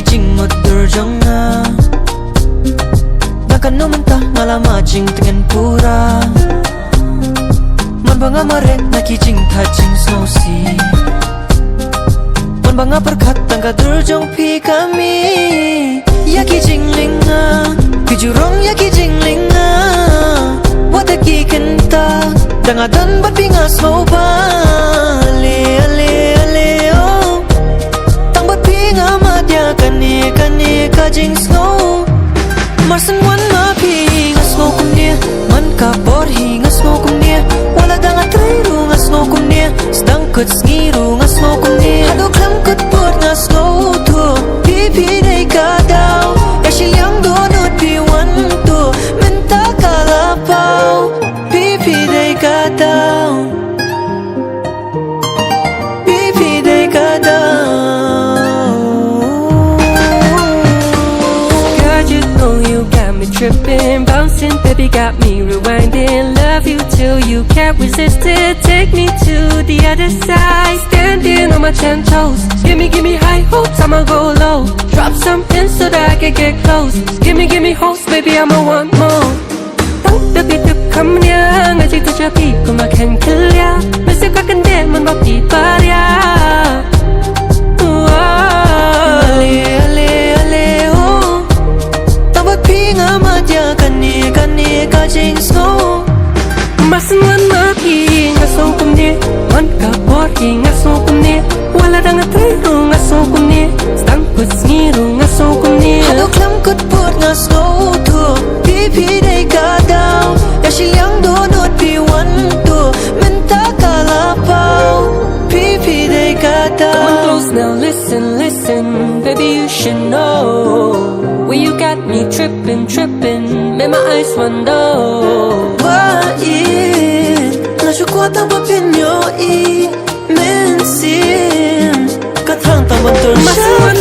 jing motor jonga Dakan no menta ngalama jing dengan pura Man banga mare naki jing tha jing snowsi Man banga perkat tangga durjong pi kami Yaki jing linga Kejurong yaki jing linga Wataki kenta Dangadan bat pingas mau bale ale ale oh Tang bat pinga madya kane kane kajing snow Marsan wan ma pingas mau kumnia Man ka bor hingas mau kumnia Wala danga trairu ngas mau kumnia Sedang kut sngiru ngas mau kumnia Hado klam kut bor ngas mau tu Pipi day kadau Yashi yang donut pi wan tu Minta kalapau Pipi day kadau Pipi day kadau Girl, you know you got me tripping, bouncing, baby got me rewinding. Love you till you can't resist it. Take me to the other side, standing on my 10 toes. Give me high hopes, I'ma go low. Drop something so that I can get close. Give me hopes, baby I'ma want more. Tang tapi tuk kamnya, ngajik tu capi ku makan kelia. Mesti kau kendek membapi paria. Ale ale ale oh Tabat pinga madya kane kane kajing snow Masan wan maki ngasong kumni Man ka bori ngasong kumni Wala danga triru ngasong kumni Stang kut sngiru ngasong kumni Hado klam kut put nga snow tu Pipi day kadau Yashi yang donut pi wan tu Minta kalapau Pipi day Come kadau close now, listen, listen. Baby you should know When you got me tripping, tripping Make my eyes wonder Wait Nasukwa tang papinyo i Minsim Katrang tang bantul Masan wan